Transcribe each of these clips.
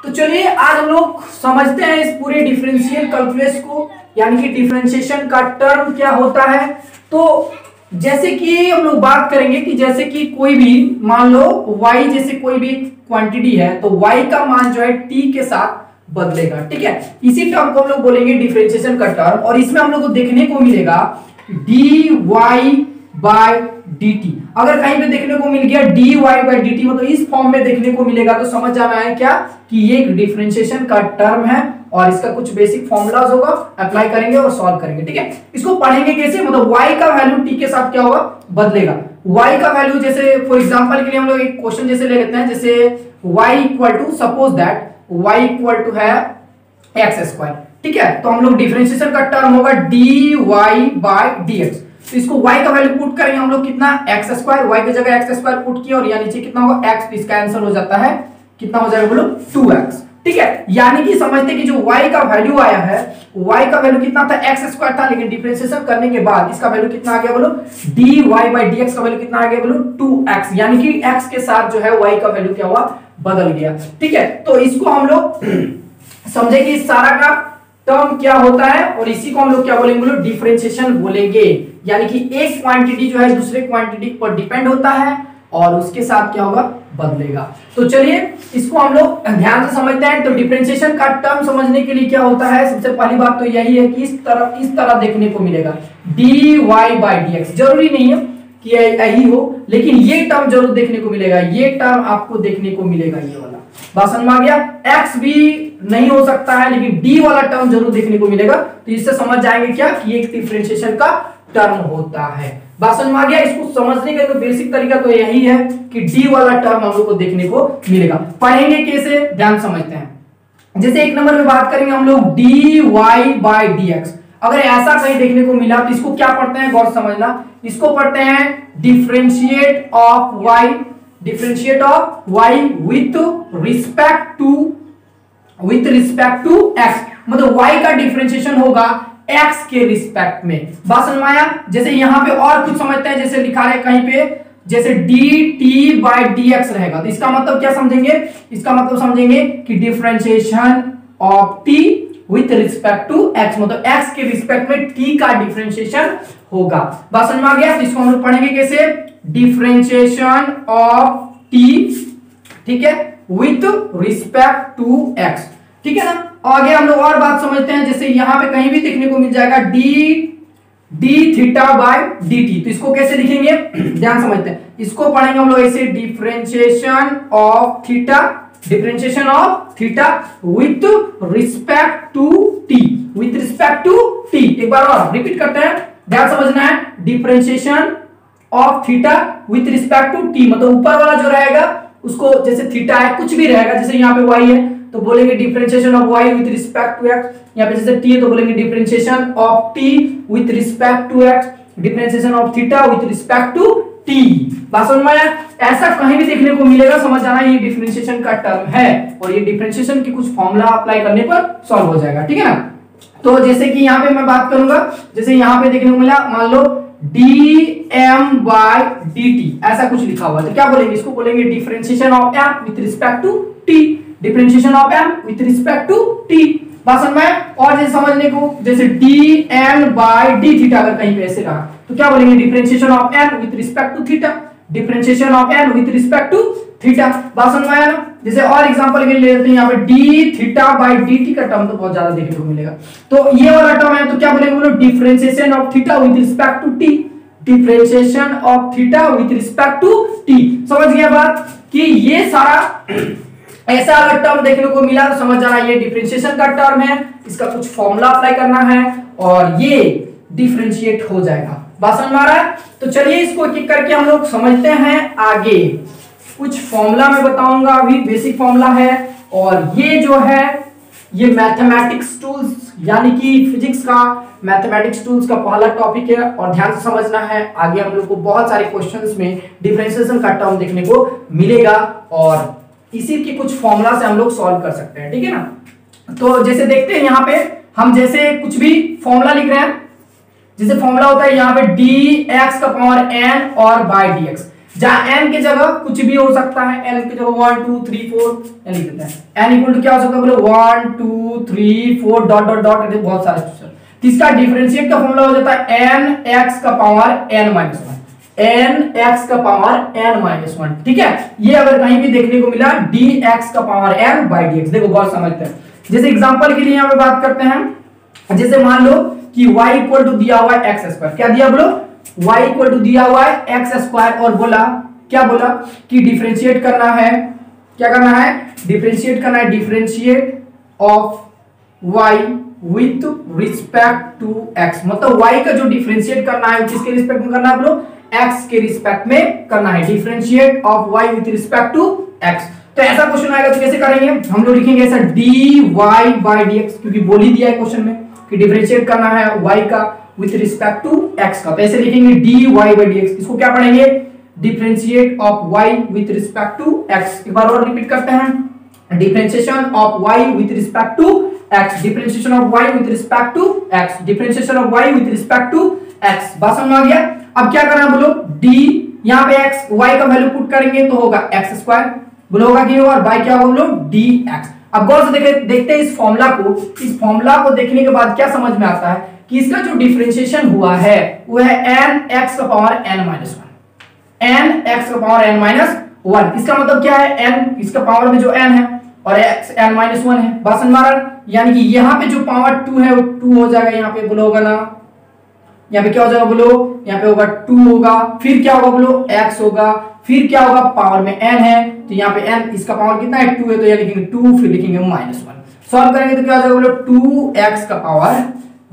तो चलिए आज हम लोग समझते हैं इस पूरे डिफरेंशियल कैलकुलस को, यानी कि डिफरेंशिएशन का टर्म क्या होता है। तो जैसे कि हम लोग बात करेंगे कि जैसे कि कोई भी मान लो y जैसे कोई भी क्वांटिटी है तो y का मान जो है t के साथ बदलेगा, ठीक है। इसी टर्म को हम लोग बोलेंगे डिफरेंशिएशन का टर्म, और इसमें हम लोग को देखने को मिलेगा dy बाय dt। अगर कहीं पे देखने को मिल गया dy बाय dt मतलब इस फॉर्म में देखने को मिलेगा तो समझ जाना है क्या कि ये एक डिफरेंशिएशन का टर्म है और इसका कुछ बेसिक फॉर्मूलाज होगा, अप्लाई करेंगे और सॉल्व करेंगे, ठीक है। इसको पढ़ेंगे कैसे, मतलब y का वैल्यू t के साथ क्या होगा, बदलेगा। y का वैल्यू जैसे फॉर एग्जांपल के लिए हम लोग एक क्वेश्चन जैसे ले लेते हैं, जैसे y equal to suppose that y equal to है x स्क्वायर, ठीक है। तो हम लोग डिफरेंशिएशन का टर्म होगा dy बाय dx। तो इसको y का वैल्यू पुट करेंगे हम लोग कितना, x स्क्वायर, y की जगह x स्क्वायर पुट किया और यहाँ नीचे कितना होगा x, इसका आंसर हो जाता है कितना हो जाएगा बोलो 2x, ठीक है। यानी कि समझते कि जो y का वैल्यू आया है, y का वैल्यू कितना था x स्क्वायर था, लेकिन डिफरेंशिएशन करने के बाद इसका वैल्यू कितना आ गया बोलो dy बाय dx का वैल्यू कितना आ गया बोलो 2x, यानी कि x के साथ जो है y का वैल्यू क्या हुआ, बदल गया, ठीक है। तो इसको हम लोग समझेंगे इस सारा का टर्म क्या होता है और इसी को हम लोग क्या बोलेंगे बोलो डिफरेंशिएशन बोलेंगे। यानी कि एक क्वांटिटी जो है दूसरे क्वांटिटी पर डिपेंड होता है और उसके साथ क्या होगा, बदलेगा। तो चलिए इसको हम लोग ध्यान से समझते हैं। तो डिफरेंशिएशन का टर्म समझने के लिए क्या होता है, सबसे पहली बात तो यही है कि इस तरह देखने को मिलेगा dy बाय dx। जरूरी नहीं है कि यही हो, लेकिन ये टर्म जरूर देखने को मिलेगा, ये टर्म आपको देखने को मिलेगा, ये वाला बात समझ में आ गया। x भी नहीं हो सकता है लेकिन d वाला टर्म जरूर देखने को मिलेगा। तो इससे समझ जाएंगे क्या कि एक डिफरेंशिएशन का टर्म होता है। बात समझ में आ गया। इसको समझने का तो बेसिक तरीका तो यही है कि d वाला टर्म हम लोग को देखने को मिलेगा। पढ़ेंगे कैसे, ध्यान समझते हैं। जैसे एक नंबर में बात करेंगे हम लोग dy बाय dx। अगर ऐसा कहीं देखने को मिला तो इसको क्या पढ़ते हैं, गौर समझना, इसको पढ़ते हैं differentiate of y, differentiate of y with respect to x। मतलब y का डिफरेंशिएशन होगा x के रिस्पेक्ट में। बात समझ में आया। जैसे यहां पे और कुछ समझते हैं, जैसे लिखा है कहीं पे जैसे dt बाय dx रहेगा, तो इसका मतलब क्या समझेंगे, इसका मतलब समझेंगे कि differentiation of t with respect to x, मतलब x के रिस्पेक्ट में t का डिफरेंशिएशन होगा। बात समझ में आ गया। तो इसको हम लोग पढ़ेंगे कैसे, डिफरेंशिएशन ऑफ t, ठीक है, विथ रिस्पेक्ट टू x, ठीक है ना। आगे हम लोग और बात समझते हैं, जैसे यहां पे कहीं भी देखने को मिल जाएगा d थीटा बाय dt। तो इसको कैसे लिखेंगे, ध्यान समझते हैं। इसको पढ़ेंगे हम लोग ऐसे differentiation of theta, differentiation of theta with respect to t, with respect to t। एक बार और रिपीट करते हैं, ध्यान समझना है। Differentiation of theta with respect to t, मतलब ऊपर वाला जो रहेगा उसको जैसे थीटा है कुछ भी रहेगा, जैसे यहाँ पे y है तो बोलेंगे differentiation of y with respect to x, यहाँ पे जैसे t है तो बोलेंगे differentiation of t with respect to x, differentiation of theta with respect to t। बात समझ में आया। ऐसा कहीं भी देखने को मिलेगा, समझ जाना ये डिफरेंशिएशन का टर्म है और ये डिफरेंशिएशन की कुछ फॉर्मूला अप्लाई करने पर सॉल्व हो जाएगा, ठीक है ना। तो जैसे कि यहाँ पे मैं बात करूंगा, जैसे यहाँ पे देखने को मिला मान लो dm बाय dt, ऐसा कुछ लिखा हुआ है तो क्या बोलेंगे, इसको बोलेंगे differentiation of m with respect to t, differentiation of m with respect to t। बात समझ में। और जैसे समझने को जैसे dn बाय d थीटा अगर कहीं पे ऐसे रहा तो क्या बोलेंगे differentiation of n with respect to theta, differentiation of n with respect to theta. बात समझ में आया ना। जैसे और एग्जांपल के लिए ले लेते हैं, यहाँ पे d थीटा बाय dt का टर्म तो बहुत ज्यादा देखने को मिलेगा, तो ये वाला टर्म है तो क्या बोलेंगे बोलो differentiation of theta with respect to t, differentiation of theta with respect to t। समझ गया बात कि ये सारा ऐसा अगर टर्म देखने को मिला तो समझ जाना ये डिफरेंशिएशन का टर्म है, इसका कुछ फॉर्मूला अप्लाई करना है और ये डिफरेंशिएट हो जाएगा। बात समझ में आ रहा है। तो चलिए इसको एक एक करके हम लोग समझते हैं आगे। कुछ फॉर्मूला मैं बताऊंगा, अभी बेसिक फॉर्मूला है और ये जो है ये मैथमेटिक्स टूल्स यानी कि फिजिक्स का मैथमेटिक्स टूल्स का पहला टॉपिक है और ध्यान से समझना है। आगे हम लोग को बहुत सारे क्वेश्चंस में डिफरेंशिएशन का टर्म देखने को मिलेगा और इसी के कुछ फॉर्मूला से हम लोग सॉल्व कर सकते हैं, ठीक है ना। तो जैसे देखते हैं यहाँ पे हम जैसे कुछ भी फॉर्मूला लिख रहे हैं, जैसे फॉर्मूला होता है यहाँ पे dx का पावर n और बाय dx। जहां n की जगह कुछ भी हो सकता है, n की जगह 1 2 3 4 लिख देते हैं। n इक्वल टू क्या हो सकता है बोलो 1 2 3 4 डॉट डॉट डॉट, बहुत सारे क्वेश्चन। इसका डिफरेंशिएट का फॉर्मूला हो जाता है n x का power n minus 1, n x का पावर n माइनस 1, ठीक है। ये अगर कहीं भी देखने को मिला dx का पावर n बाई dx, देखो बहुत समझते हैं। जैसे एग्जांपल के लिए यहां पे बात करते हैं, जैसे मान लो कि y इक्वल टू दिया हुआ है x स्क्वायर, क्या दिया बोलो y इक्वल टू दिया हुआ है x स्क्वायर, और बोला क्या बोला कि डिफरेंशिएट करना है, क्या करना है डिफरेंशिएट करना है, differentiate of y with respect to x, मतलब y का जो डिफरेंशिएट करना है किसके रिस्पेक्ट में करना है बोलो x के रिस्पेक्ट में करना है, differentiate of y with respect to x। तो ऐसा क्वेश्चन आएगा तो कैसे करेंगे हम लोग, लिखेंगे ऐसा dy बाई dx, क्योंकि बोल ही दिया है क्वेश्चन में कि डिफरेंशिएट करना है y का विथ रिस्पेक्ट टू x का, तो ऐसे लिखेंगे dy बाई dx। इसको क्या पढ़ेंगे differentiate of y with respect to x। एक बार और रिपीट करते हैं, differentiation of y with respect to x, differentiation of y with respect to x, differentiation of y with respect to x। बात समझ में आ गया। अब क्या करना है बोलो d, यहां पे x y का वैल्यू पुट करेंगे तो होगा x स्क्वायर, बोलो होगा कि और y क्या होगा बोलो dx। अब गौर से देखते हैं इस फॉर्मूला को, इस फॉर्मूला को देखने के बाद क्या समझ में आता है कि इसका जो डिफरेंशिएशन हुआ है वो है n x का power n minus 1, n x का पावर n माइनस 1। इसका मतलब क्या है n, इसका पावर में जो n है और x n माइनस 1 है, बात समझ में आ रहा है। यानी कि यहाँ पे जो पावर 2 है वो 2 हो जाएगा, यहाँ पे बोलो होगा ना, यहाँ पे क्या हो जाएगा बोलो, यहाँ पे होगा 2 होगा, फिर क्या होगा बोलो x होगा, फिर क्या होगा पावर में n है, तो यहाँ पे n इसका पावर कितना है 2 है, तो यहाँ लिखेंगे 2, फिर लिखेंगे माइनस 1। सॉल्व करेंगे तो क्या हो जाएगा बोलो 2x का पावर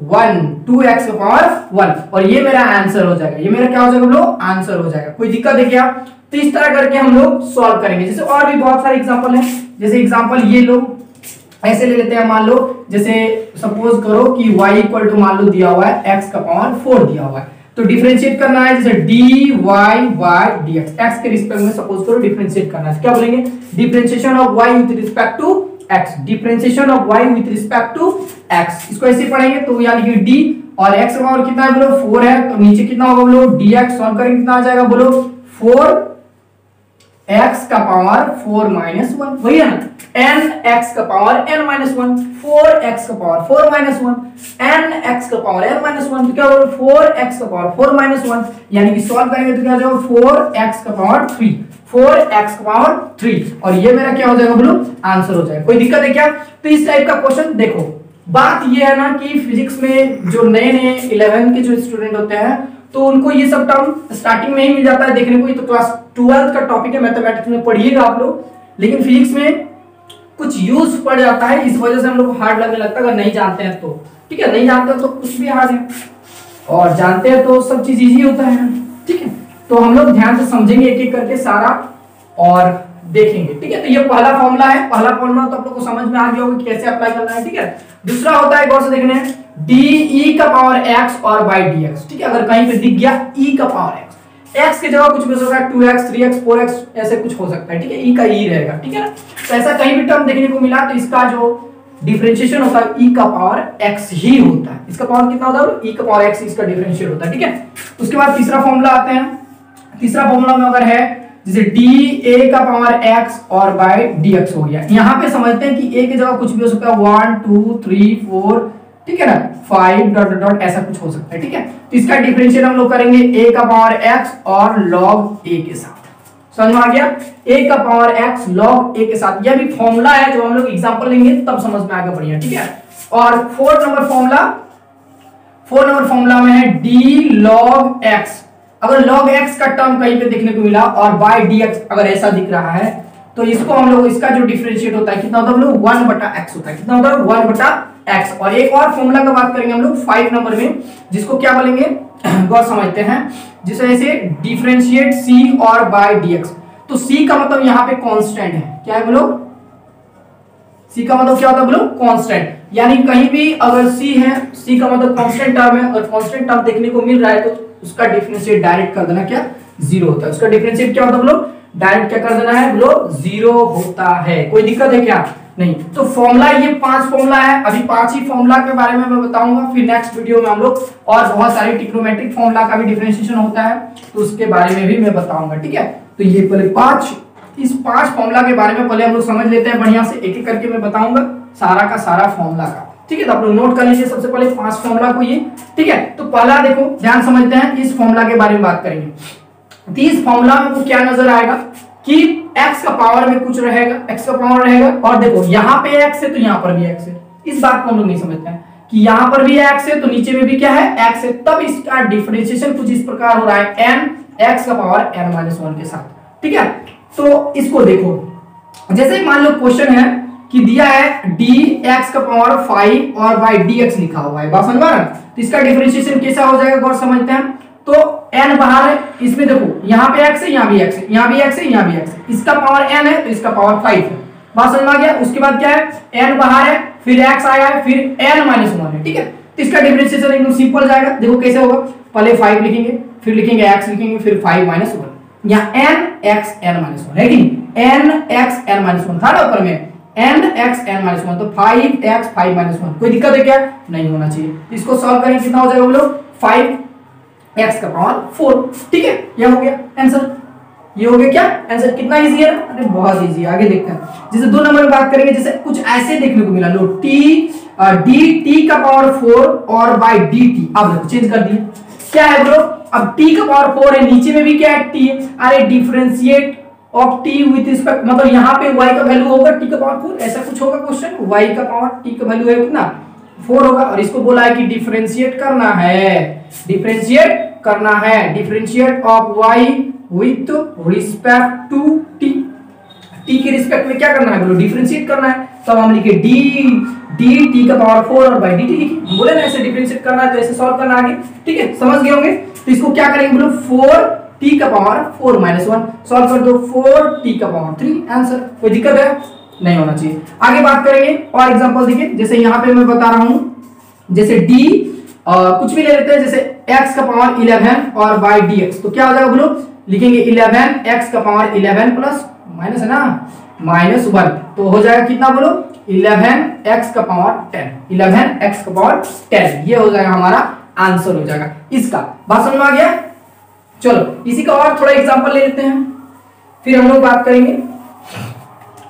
1, 2x का पावर 1, और ये मेरा आंसर हो जाएगा, ये मेरा क्या हो जाएगा बोलो आंसर हो जाएगा। कोई दिक्कत है क्या? तो इस तरह करके हम लोग सॉल्व करेंगे। जैसे और भी बहुत सारे एग्जांपल हैं, जैसे एग्जांपल ये लोग ऐसे ले लेते हैं, मान लो जैसे सपोज करो कि y इक्वल टू मान लो दिया हुआ है x का पावर 4 दिया हुआ है, तो डिफरेंशिएट करना है जैसे dy बाय dx, x के रिस्पेक्ट में सपोज करो डिफरेंशिएट करना है, क्या बोलेंगे differentiation of y with respect to x, differentiation of y with respect to x। इसको ऐसे पढ़ेंगे तो यानी कि d और x का पावर कितना है बोलो 4 है, तो नीचे कितना होगा बोलो dx, सॉल्व करेंगे कितना आ जाएगा बोलो 4x का पावर 4 माइनस 1, वही है ना, n x का पावर n माइनस 1, 4x का पावर 4 माइनस 1, n x का पावर n माइनस 1, तो क्या होगा 4x का पावर 4 माइनस 1, यानी कि सॉल्व करेंगे तो क्या हो जाएगा 4x का पावर 3, 4x का पावर 3, और ये मेरा क्या हो जाएगा बोलो आंसर हो जाएगा। कोई दिक्कत है क्या? तो इस टाइप का क्वेश्चन देखो, बात ये है ना कि फिजिक्स में जो नए नए 11 के जो स्टूडेंट होते हैं तो उनको ये सब टर्म स्टार्टिंग में ही मिल जाता है देखने को, ये तो क्लास 12 का टॉपिक है, मैथमेटिक्स में पढ़िएगा आप लोग, लेकिन फिजिक्स में कुछ यूज पड़ जाता है, इस वजह से हम लोग हार्ड लगने लगता है। अगर नहीं जानते हैं तो ठीक है, नहीं जानते तो कुछ भी हार्ड है, और जानते हैं तो सब चीज इजी होता है, ठीक है। तो हम लोग ध्यान से समझेंगे एक एक करके सारा और देखेंगे, ठीक है। तो ये पहला फॉर्मूला है, पहला फॉर्मूला तो आप लोग को समझ में आ गया होगा कि कैसे अप्लाई करना है, ठीक है। दूसरा होता है गौर से देखने de का पावर x और बाई dx, ठीक है। अगर कहीं पे दिख गया e का पावर x की जगह कुछ भी हो सकता है 2x 3x 4x ऐसे कुछ हो सकता है, ठीक है, e का e रहेगा, ठीक है ना। तो ऐसा कहीं भी टर्म देखने को मिला तो इसका जो डिफरेंशिएशन होता है e का पावर x ही होता है, इसका पावर कितना होता है e का पावर x, इसका डिफरेंशिएट होता है, ठीक है। उसके बाद तीसरा फॉर्मूला आते हैं, तीसरा फॉर्मूला में अगर है जैसे dA का पावर x और बाय dx हो गया, यहाँ पे समझते हैं कि a की जगह कुछ भी हो सकता है 1 2 3 4, ठीक है ना, 5 डॉट डॉट ऐसा कुछ हो सकता है, ठीक है। तो इसका डिफरेंशिएट हम लोग करेंगे a का पावर x और log a के साथ, समझ में आ गया, a का पावर x log a के साथ। यह भी फॉर्मूला है जो हम लोग एग्जांपल लेंगे तब समझ में आएगा बढ़िया, ठीक है। और 4 नंबर फॉर्मूला में है d log x, अगर log x का टर्म कहीं पे देखने को मिला और बाय dx अगर ऐसा दिख रहा है तो इसको हम लोग, इसका जो डिफरेंशिएट होता है कितना होता है हम लोग 1 बटा x होता है, कितना होता है 1 बटा x। और एक और फॉर्मूला का बात करेंगे हम लोग 5 नंबर में, जिसको क्या बोलेंगे गौर समझते हैं, जिसे ऐसे डिफरेंशिएट c और बाय dx। तो c का मतलब यहाँ पे कांस्टेंट है, क्या है बोलो c का मतलब क्या होता है बोलो कांस्टेंट, यानी कहीं भी अगर c है, c का मतलब कांस्टेंट टर्म है, अगर कांस्टेंट टर्म देखने को मिल रहा है तो उसका डिफरेंशिएट डायरेक्ट कर देना क्या 0 होता है, उसका डिफरेंशिएट क्या होता है बोलो डायरेक्ट क्या कर देना है बोलो 0 होता है। कोई दिक्कत है क्या? नहीं। तो फॉर्मूला ये 5 फॉर्मूला है, अभी 5 ही फॉर्मूला के बारे में मैं बताऊंगा, फिर नेक्स्ट वीडियो में हम लोग और बहुत सारे ट्रिग्नोमेट्रिक फॉर्मूला का भी डिफरेंशिएशन होता है तो उसके बारे में भी मैं बताऊंगा, ठीक है। तो ये पहले 5 फॉर्मूला के बारे में पहले हम लोग समझ लेते हैं बढ़िया से, एक एक करके मैं बताऊंगा सारा का सारा फॉर्मूला का, ठीक है। तो आप लोग नोट कर लीजिए सबसे पहले 5 फॉर्मूला को ये, ठीक है। तो पहला देखो ध्यान समझते हैं, इस फॉर्मूला के बारे में बात करेंगे। तो इस फॉर्मूला में आपको क्या नजर आएगा कि x का पावर में कुछ रहेगा, x का पावर रहेगा, और देखो यहाँ पे x है तो यहाँ पर भी x है। इस बात को हम लोग नहीं समझते हैं कि यहाँ पर भी x है तो नीचे में भी क्या है, x है, तब इसका डिफरेंशिएशन कुछ इस प्रकार हो रहा है n x का पावर n-1 के साथ, ठीक है। तो इसको देखो, जैसे मान लो क्वेश्चन है कि दिया है dx का पावर 5 और बाय dx लिखा हुआ है, बात समझ में आ रहा है। तो इसका डिफरेंशिएशन कैसा हो जाएगा गौर समझते हैं। तो n बाहर है, इसमें देखो यहाँ पे x है, यहाँ भी x है, यहाँ भी x है, यहाँ भी x है, इसका पावर n है तो इसका पावर 5 है, बात समझ में आ गया। उसके बाद क्या है, n बाहर है, फिर x आया है, फिर n-1 है, ठीक है। तो इसका डिफरेंशिएशन एकदम सिंपल जाएगा, देखो कैसे होगा, पहले 5 लिखेंगे, फिर लिखेंगे x लिखेंगे, फिर 5-1, यहाँ n(x n-1) है कि n(x n-1) था ना ऊपर में, n(x n-1), तो 5x 5-1, कोई दिक्कत है क्या, नहीं होना चाहिए। इसको सॉल्व करेंगे कितना हो जाएगा बोलो, 5x का पावर 4, ठीक है। यह हो गया आंसर, ये हो गया क्या आंसर, कितना इजी है, अरे बहुत इजी है। आगे देखते हैं, जैसे 2 नंबर में बात करेंगे, जैसे कुछ ऐसे देखने को मिला, लो dt का पावर 4 और बाय dt, अब देखो चेंज कर दिए, क्या है ब्रो, अब t का पावर 4 है, नीचे में भी क्या है t, अरे differentiate of t with respect, मतलब यहाँ पे y का वैल्यू होगा t का पावर 4, ऐसा कुछ होगा क्वेश्चन, y का पावर t का वैल्यू है कितना 4 होगा, और इसको बोला है कि डिफरेंशिएट करना है, differentiate of y with respect to t, t के रिस्पेक्ट में क्या करना है बोलो, डिफरेंशिएट करना है। तो हम लिखे dt का पावर 4 और बाय dt लिखे, बोले ना ऐसे डिफरेंशिएट करना है तो ऐसे सॉल्व करना आगे, ठीक है, समझ गए होंगे। तो इसको क्या करेंगे बोलो, 4t का पावर 4-1 सॉल्व कर दो, 4t का पावर 3 आंसर, कोई दिक्कत है नहीं होना चाहिए। आगे बात करेंगे और एग्जांपल देखिए, जैसे यहाँ पे मैं बता रहा हूं, जैसे d कुछ भी ले लेते हैं, जैसे x का पावर 11 और बाय dx, तो क्या हो जाएगा बोलो, लिखेंगे 11x का पावर 11 प्लस माइनस है ना -1, तो हो जाएगा कितना बोलो, 11x का पावर 10, 11x का पावर 10, ये हो जाएगा हमारा आंसर हो जाएगा इसका, बात समझ में आ गया। चलो इसी का और थोड़ा एग्जांपल ले लेते हैं, फिर हम लोग बात करेंगे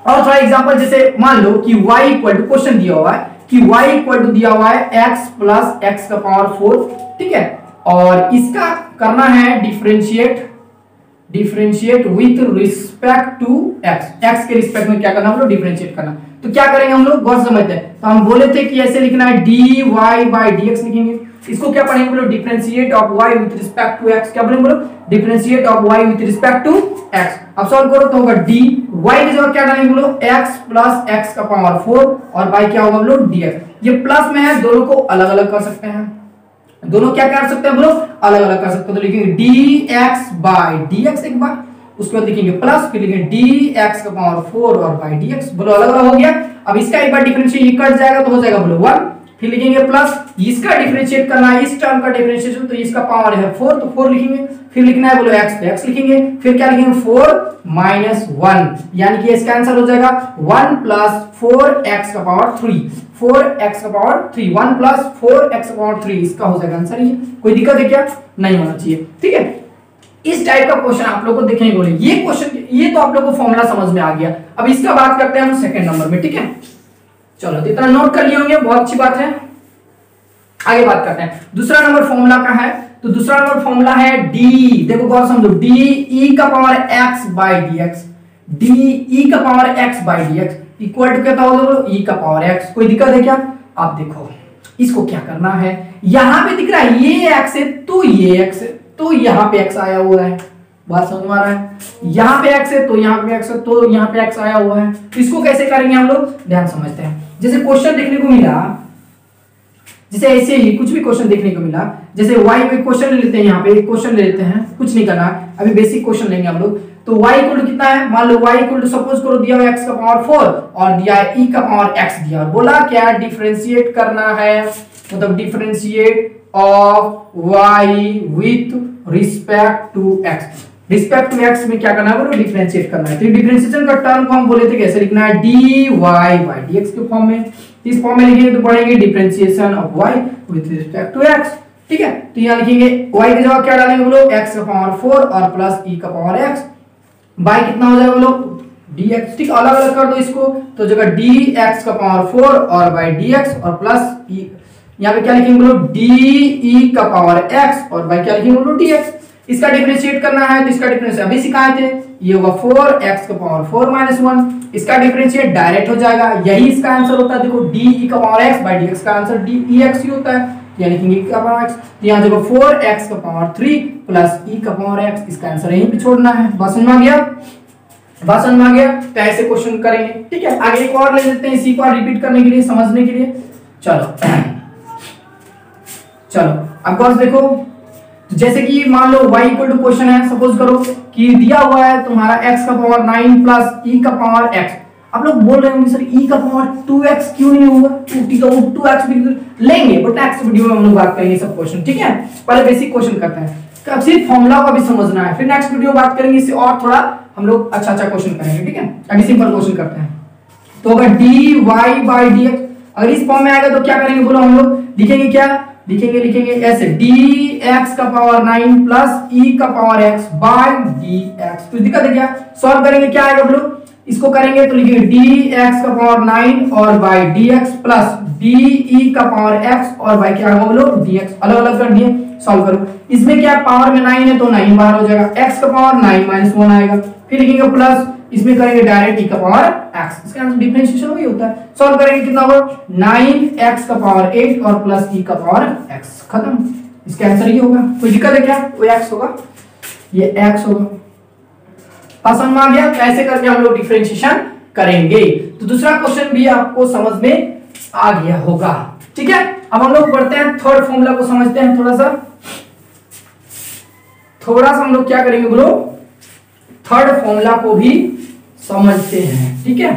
और थोड़ा एग्जांपल। जैसे मान लो कि y इक्वल टू, क्वेश्चन दिया हुआ है कि y इक्वल टू दिया हुआ है x प्लस x का पावर 4, ठीक है, और इसका करना है differentiate with respect to x के रिस्पेक्ट में क्या करना है, डिफरेंशिएट करना। तो क्या करेंगे हम लोग, बहुत समझते हैं, तो हम बोले थे कि ऐसे लिखना है dy बाय dx लिखेंगे, इसको क्या पढ़ेंगे बोलो, differentiate of y with respect to x, क्या बोलेंगे बोलो, differentiate of y with respect to x। अब सॉल्व करो तो होगा dy की जगह क्या डालेंगे बोलो, x प्लस x का पावर 4 और y क्या होगा बोलो dx, ये प्लस में है, दोनों को अलग अलग कर सकते हैं, दोनों क्या कर सकते हैं बोलो, अलग अलग कर सकते हैं। तो लिखेंगे dx बाय dx एक बार, उसके बाद लिखेंगे प्लस, फिर लिखेंगे dx का पावर 4 और बाय dx, बोलो अलग अलग हो गया। अब इसका एक बार डिफरेंशिएट कट जाएगा तो हो जाएगा बोलो 1, फिर लिखेंगे प्लस, इसका डिफरेंशिएट करना है, इस टर्म का डिफरेंशिएशन, तो इसका पावर है 4 तो 4 लिखेंगे, फिर लिखना है बोलो x पे x लिखेंगे, फिर क्या लिखेंगे 4-1, यानी कि इसका आंसर हो जाएगा 1 प्लस 4x का पावर 3, 4x का पावर 3, 1 प्लस 4x का पावर 3, इसका हो जाएगा आंसर। ये कोई दिक्कत है क्या, नहीं होना चाहिए, ठीक है। इस टाइप का क्वेश्चन आप लोग को देखेंगे बोले, ये क्वेश्चन, ये तो आप लोग को फॉर्मूला समझ में आ गया। अब इसका बात करते हैं हम सेकंड नंबर में, ठीक है। चलो तो इतना नोट कर लिए होंगे, बहुत अच्छी बात है। आगे बात करते हैं, दूसरा नंबर फॉर्मूला का है, तो दूसरा नंबर फॉर्मूला है d, देखो बहुत समझो, d का power x by dx, d का power x by dx equal to क्या होगा, e का पावर x, कोई दिक्कत है क्या। आप देखो इसको क्या करना है, यहां पे दिख रहा है ये x है तो ये x है, तो यहां पे x आया हुआ है, बात समझ में आ रहा है, यहां पे x है तो यहां पे x है, तो यहां पे x आया हुआ है। तो इसको कैसे करेंगे हम लोग, ध्यान समझते हैं। जैसे क्वेश्चन देखने को मिला, जैसे ऐसे ही कुछ भी क्वेश्चन देखने को मिला, जैसे y में क्वेश्चन ले लेते हैं, यहाँ पे एक क्वेश्चन ले लेते हैं, कुछ नहीं करना, अभी बेसिक क्वेश्चन लेंगे हम लोग। तो y इक्वल टू कितना है, मान लो y इक्वल टू सपोज करो दिया हुआ x का पावर 4 और दिया है e का पावर x दिया, और बोला क्या डिफरेंशिएट करना है, मतलब differentiate of y with respect to x। Respect to x में क्या करना है बोलो, डिफरेंशिएट करना है। तो डिफरेंशिएशन का टर्म को हम बोले थे कैसे लिखना है, dy बाय dx के फॉर्म में। इस फॉर्म में लिखेंगे तो पढ़ेंगे differentiation of y with respect to x, ठीक है। तो यहां लिखेंगे y की जगह क्या डालेंगे बोलो, x का पावर 4 और प्लस e का पावर x, बाय कितना हो जाएगा बोलो dx, ठीक, अलग अलग कर दो इसको, तो जगह dx का पावर 4 और बाय dx और प्लस e, यहां पे क्या लिखेंगे बोलो de का पावर x और बाय क्या लिखेंगे बोलो dx। इसका डिफरेंशिएट करना है तो इसका डिफरेंस अभी सिखाए थे, ये होगा 4x का पावर 4 माइनस 1, इसका डिफरेंशिएट डायरेक्ट हो जाएगा, यही इसका आंसर होता है। देखो de का पावर x बाय dx का आंसर dex ही होता है, यानी लिखेंगे e का पावर x, तो यहां देखो 4x का पावर 3 प्लस e का पावर x, इसका आंसर यहीं पे छोड़ना है। बात समझ में आ गया, बात समझ में आ गया। तो ऐसे क्वेश्चन करेंगे, ठीक है। आगे एक और ले लेते हैं इसी को रिपीट करने के लिए, समझने के लिए। चलो चलो अब गौर से देखो, जैसे कि मान लो y इक्वल टू क्वेश्चन है, सपोज करो कि दिया हुआ है तुम्हारा x का पावर 9 प्लस e का पावर x। आप लोग बोल रहे होंगे सर e का पावर 2x क्यों नहीं होगा, 2t का 2x भी लेंगे, बट नेक्स्ट वीडियो में हम लोग बात करेंगे सब क्वेश्चन, ठीक है। पहले बेसिक क्वेश्चन करते हैं, अब सिर्फ फॉर्मूला को भी समझना है, फिर नेक्स्ट वीडियो में बात करेंगे इससे और थोड़ा हम लोग अच्छा अच्छा क्वेश्चन करेंगे, ठीक है। अभी सिंपल क्वेश्चन करते हैं, तो अगर dy बाय dx अगर इस फॉर्म में आएगा तो क्या करेंगे बोलो, हम लोग लिखेंगे क्या, लिखेंगे ऐसे dx का पावर 9 प्लस e का पावर x बाय dx। कुछ दिक्कत है क्या, सॉल्व करेंगे क्या आएगा बोलो, इसको करेंगे तो लिखेंगे dx का पावर 9 और बाय dx प्लस de का पावर x और बाय क्या होगा बोलो dx, अलग अलग कर दिए, सॉल्व करो। इसमें क्या पावर में 9 है तो 9 बाहर हो जाएगा, x का पावर 9 माइनस 1 आएगा, फिर लिखेंगे प्लस, इसमें करेंगे डायरेक्ट e का पावर x, इसका आंसर डिफरेंशिएशन वही होता है। सॉल्व करेंगे कितना होगा 9x का पावर 8 और प्लस e का पावर x, खत्म, इसका आंसर ये होगा। कोई दिक्कत है क्या, वो x होगा, ये x होगा। पसंद में आ गया, तो ऐसे करके हम लोग डिफरेंशिएशन करेंगे। तो दूसरा क्वेश्चन भी आपको समझ में आ गया होगा, ठीक है। अब हम लोग बढ़ते हैं थर्ड फॉर्मूला को समझते हैं, थोड़ा सा हम लोग क्या करेंगे बोलो, थर्ड फॉर्मूला को भी समझते हैं, ठीक है।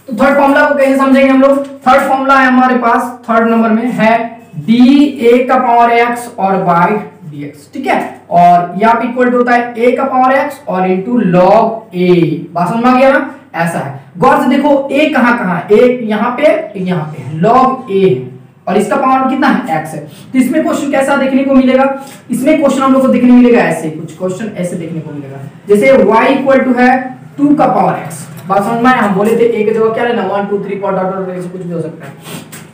तो थर्ड फॉर्मूला को कैसे समझेंगे हम लोग, थर्ड फॉर्मूला है हमारे पास, थर्ड नंबर में है dA का पावर x और बाय dx, ठीक है। और यहाँ पे इक्वल टू होता है a का पावर x और इनटू log a, बात समझ में आ गया ना, ऐसा है। गौर से देखो a कहां है, एक यहाँ पे log a है और इसका पावर कितना है x है। तो इसमें क्वेश्चन कैसा देखने को मिलेगा, इसमें क्वेश्चन हम लोग को देखने मिलेगा ऐसे, कुछ क्वेश्चन ऐसे देखने को मिलेगा, जैसे y इक्वल टू है 2 का पावर x, बात समझ में आया। हम बोले थे a की जगह क्या लेना 1 2 3 डॉट ऐसे कुछ भी हो सकता है,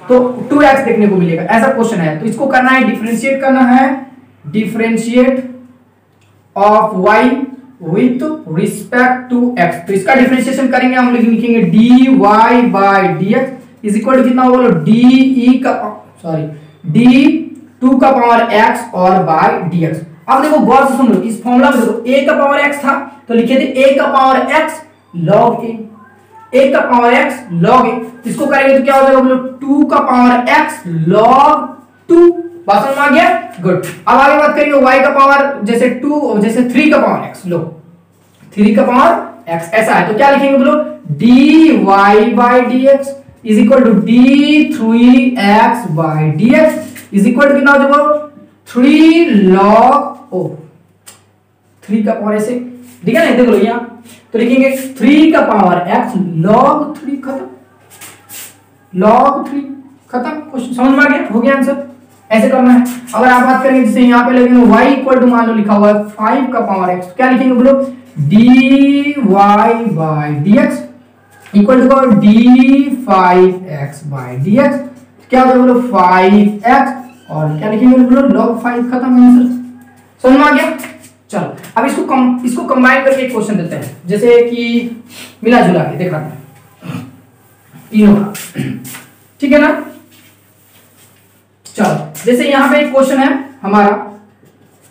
तो 2x देखने को मिलेगा, ऐसा क्वेश्चन है। तो इसको करना है डिफरेंशिएट करना है, differentiate of y with respect to x। तो इसका डिफरेंशिएशन करेंगे, हम लिखेंगे dy by dx is equal to कितना बोलो d2 का पावर x और बाय dx। अब देखो गौर से सुन लो, इस फॉर्मूला में देखो a का पावर x था तो लिखे थे a का पावर x log a का पावर x log a, इसको करेंगे तो क्या हो जाएगा बोलो 2 का पावर x log 2, बात समझ में आ गया, गुड। अब आगे बात करेंगे y का पावर जैसे 3 का पावर x, लो 3 का पावर x ऐसा है, तो क्या लिखेंगे बोलो dy by dx is equal to d3x by dx is equal to कितना हो जाएगा 3 log 3 का पावर ऐसे, ठीक है ना, देख लो यहाँ, तो लिखेंगे 3 का पावर x log 3, खत्म, log 3 खत्म, क्वेश्चन समझ में आ गया, हो गया आंसर, ऐसे करना है। अगर आप बात करेंगे जैसे यहाँ पे लगेंगे y इक्वल टू मान लो लिखा हुआ है 5 का पावर x, क्या लिखेंगे बोलो dy by dx equal to d5x by dx, क्या होगा बोलो 5x और क्या लिखेंगे बोलो log 5, खत्म, आंसर समझ में आ गया। चलो अब इसको कंबाइन करके एक क्वेश्चन देते हैं, जैसे कि मिला जुला के दिखाते हैं तीनों का, ठीक है ना। चलो जैसे यहाँ पे एक क्वेश्चन है हमारा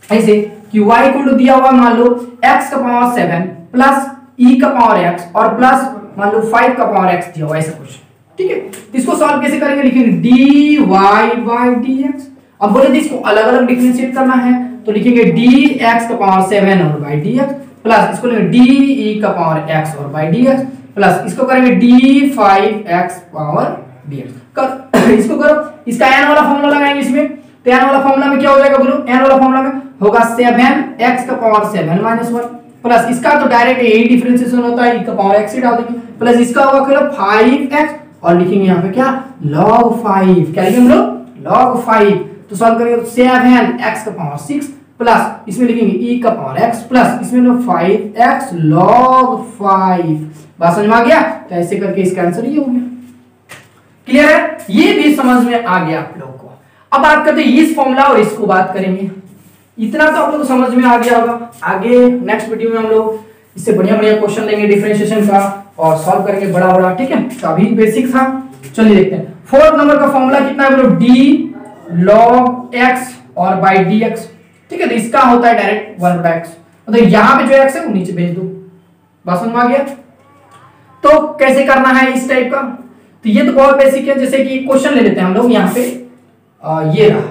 ऐसे कि y इक्वल टू दिया हुआ मान लो x का पावर 7 प्लस e का पावर x और प्लस मान लो 5 का पावर x दिया हुआ, ऐसा क्वेश्चन, ठीक है। तो इसको सॉल्व कैसे करेंगे, लिखेंगे dy बाय dx। अब बोले थे इसको अलग अलग डिफरेंशिएट करना है, तो लिखेंगे dx का पावर 7 और बाय dx प्लस इसको लेंगे de का पावर x और बाय dx प्लस इसको करेंगे d5x पावर dx। इसको करो, इसका n वाला फॉर्मूला लगाएंगे इसमें, तो n वाला फॉर्मूला में क्या हो जाएगा बोलो, n वाला फॉर्मूला में होगा 7 x का पावर 7 माइनस 1 प्लस इसका तो डायरेक्ट यही डिफरेंशिएशन होता है, e का पावर x ही डाल देंगे प्लस इसका होगा क्या 5x और लिखेंगे यहाँ पे क्या log 5, क्या लिखेंगे हम लोग log 5। तो सॉल्व करेंगे तो 7x का पावर 6 प्लस इसमें लिखेंगे e का पावर x प्लस इसमें लो 5x log 5। बात समझ में आ गया? तो ऐसे करके इसका आंसर ये हो गया। क्लियर है? ये भी समझ में आ गया आप लोगों को। अब बात करते हैं इस फॉर्मूला और इसको बात करेंगे। इतना तो आप लोग को समझ में आ गया होगा। आगे नेक्स्ट वीडियो में हम लोग इससे बढ़िया बढ़िया क्वेश्चन लेंगे डिफरेंशिएशन का और सॉल्व करेंगे बड़ा बड़ा, ठीक है? तो अभी बेसिक था, चलिए देखते हैं। 4th नंबर का फॉर्मूला कितना है बोलो, d log x और by dx, ठीक है? तो इसका होता है डायरेक्ट 1/x, मतलब यहाँ पे जो x है वो नीचे भेज दो। बात समझ में आ गया? तो कैसे करना है इस टाइप का, तो ये तो बहुत बेसिक है। जैसे कि क्वेश्चन ले लेते हैं हम लोग यहाँ पे, ये रहा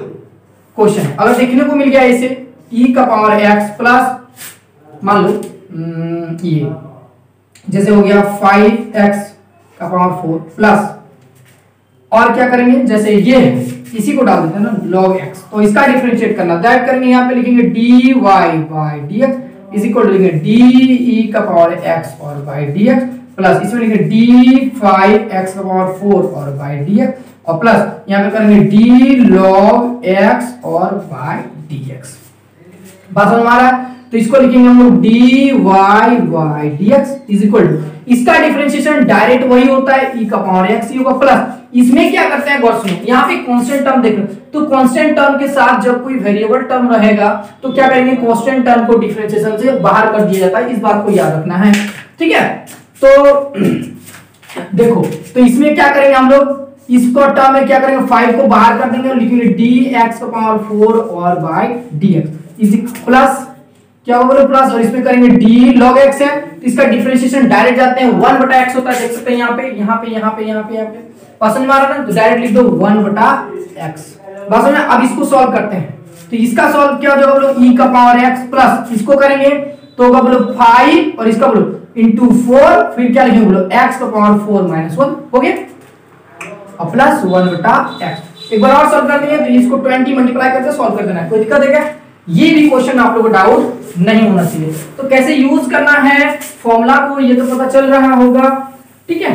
क्वेश्चन। अगर देखने को मिल गया इसे e का पावर x प्लस मान लो ये जैसे हो गया 5x का पावर 4 प्लस और क्या करेंगे, जैसे ये इसी को डाल देते हैं ना log x, तो इसका डिफरेंशिएट करना दैट करेंगे। यहाँ पे लिखेंगे dy by dx is equal to लिखेंगे de का पावर x और by dx प्लस इसमें लिखेंगे d5x का पावर 4 और by dx और प्लस यहाँ पे करेंगे d log x और by dx। बात समझ में आ रहा है? तो इसको लिखेंगे हम लोग dy by dx is equal to, इसका डिफरेंशिएशन डायरेक्ट वही होता है e का पावर x ही होगा प्लस इसमें क्या करते हैं गौर सुनो, यहाँ पे कांस्टेंट टर्म देख लो, तो कांस्टेंट टर्म के साथ जब कोई वेरिएबल टर्म रहेगा तो क्या करेंगे, कांस्टेंट टर्म को डिफरेंशिएशन से बाहर कर दिया जाता है। इस बात को याद रखना है, ठीक है? तो देखो, तो इसमें क्या करेंगे हम लोग, इसको टर्म में क्या करेंगे 5 को बाहर कर देंगे और लिखेंगे dx का पावर 4 और by dx इज प्लस क्या होगा प्लस और इसमें करेंगे d log x है, तो इसका डिफरेंशिएशन डायरेक्ट जाते हैं 1/x होता है, देख सकते हैं यहाँ पे यहाँ पे यहाँ पे यहाँ पे यहाँ पे पसंद मारा ना, तो डायरेक्ट लिख दो 1/x। बस में अब इसको सॉल्व करते हैं, तो इसका सॉल्व क्या हो जाएगा बोलो e का पावर x प्लस इसको करेंगे तो होगा बोलो 5 और इसका बोलो इंटू 4 फिर क्या लिखेंगे बोलो x का पावर 4 माइनस 1 हो गया और प्लस 1/x। एक बार और सॉल्व कर देंगे तो इसको 20 मल्टीप्लाई करके सॉल्व कर देना है। कोई दिक्कत है क्या? ये भी क्वेश्चन आप लोगों को डाउट नहीं होना चाहिए। तो कैसे यूज करना है फॉर्मूला को ये तो पता चल रहा होगा, ठीक है?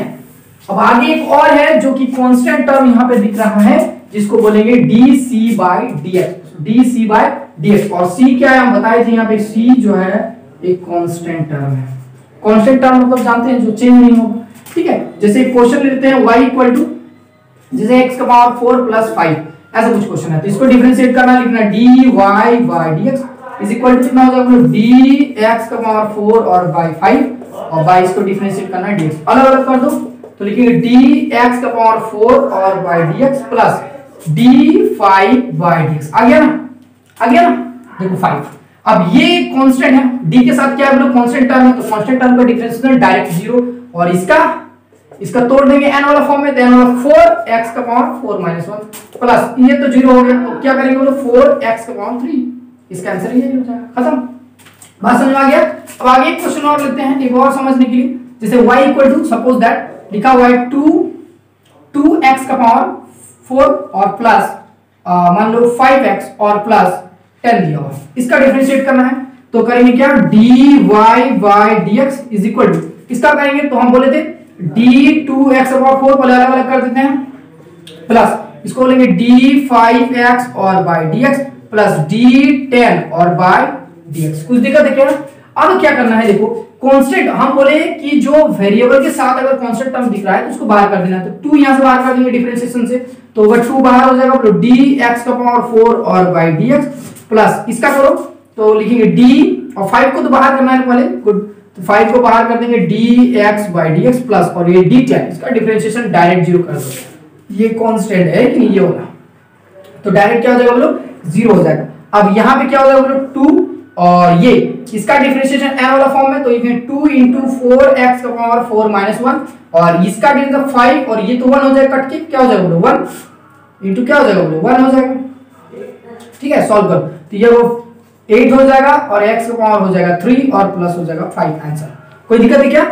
अब आगे एक और है जो कि कांस्टेंट टर्म यहाँ पे दिख रहा है जिसको बोलेंगे dc by dx, dc by dx और c क्या है हम बताए थे यहाँ पे, c जो है एक कांस्टेंट टर्म है। कांस्टेंट टर्म मतलब जानते हैं जो चेंज नहीं होगा, ठीक है? जैसे क्वेश्चन ले लेते हैं y इक्वल टू जैसे x का पावर 4 प्लस 5 ऐसा कुछ क्वेश्चन है, तो इसको डिफरेंशिएट करना, लिखना dy by dx is equal to कितना हो जाएगा dx का पावर 4 और by 5 और by इसको डिफरेंशिएट करना है dx, अलग अलग कर दो तो लिखेंगे dx का पावर 4 और by dx plus d5 by dx। आ गया ना? आ गया ना? देखो 5। अब ये कांस्टेंट है, d के साथ क्या है बोलो कांस्टेंट टर्म है, तो कांस्टेंट टर्म का डिफरेंशिएशन डायरेक्ट 0 और इसका तोड़ देंगे n वाला फॉर्म में, तो n वाला 4x का पावर 4 माइनस 1 प्लस ये तो 0 हो गया, तो क्या करेंगे बोलो 4x का पावर 3, इसका आंसर ये हो जाएगा, खत्म। बात समझ में आ गया? अब आगे एक क्वेश्चन और लेते हैं एक और समझने के लिए। जैसे y equal to suppose that लिखा हुआ है 2x का पावर 4 और प्लस मान लो 5x और प्लस 10 दिया हुआ है, इसका डिफरेंशिएट करना है तो करेंगे क्या dy by dx is equal to इसका करेंगे तो हम बोले थे d2x का पावर 4 को अलग अलग कर देते हैं प्लस इसको बोलेंगे d5x और by dx प्लस d10 और by dx। कुछ दिक्कत है क्या? अब क्या करना है, देखो कांस्टेंट हम बोले कि जो वेरिएबल के साथ अगर कांस्टेंट टर्म दिख रहा है तो उसको बाहर कर देना है, तो 2 यहां से बाहर कर देंगे डिफरेंशिएशन से, तो अगर 2 बाहर हो जाएगा तो dx का पावर 4 और by dx प्लस इसका करो तो लिखेंगे d और 5 को तो बाहर करना है पहले, गुड, तो 5 को बाहर कर देंगे dx by dx प्लस और ये d10 इसका डिफरेंशिएशन डायरेक्ट 0 कर दो, ये कांस्टेंट है कि नहीं ये होगा, तो डायरेक्ट क्या हो जाएगा बोलो 0 हो जाएगा। अब यहाँ पे क्या हो जाएगा बोलो 2 और ये इसका डिफरेंशिएशन n वाला फॉर्म में, तो ये 2 into 4x का पावर 4 माइनस 1 और इसका डिफरेंशिएशन 5 और ये तो 1 हो जाएगा कट के, क्या हो जाएगा बोलो 1 into क्या हो जाएगा बोलो 1 हो जाएगा, ठीक है? सॉल्व करो तो ये वो 8 हो जाएगा और x का पावर हो जाएगा 3 और प्लस हो जाएगा 5 आंसर। कोई दिक्कत है क्या?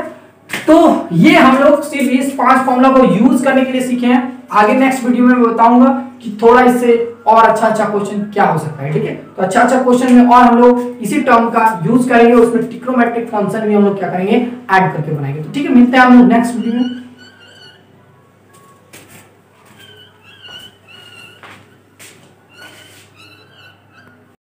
तो ये हम लोग सिर्फ इस 5 फॉर्मूला को यूज करने के लिए सीखे हैं। आगे नेक्स्ट वीडियो में मैं बताऊंगा कि थोड़ा इससे और अच्छा क्वेश्चन क्या हो सकता है। ठीक है, तो अच्छा क्वेश्चन में और हम लोग इसी टर्म का यूज करेंगे, उसमें ट्रिग्नोमेट्रिक फंक्शन भी हम लोग क्या करेंगे, ऐड करके बनाएंगे। तो ठीक है, मिलते हैं हम लोग नेक्स्ट वीडियो में।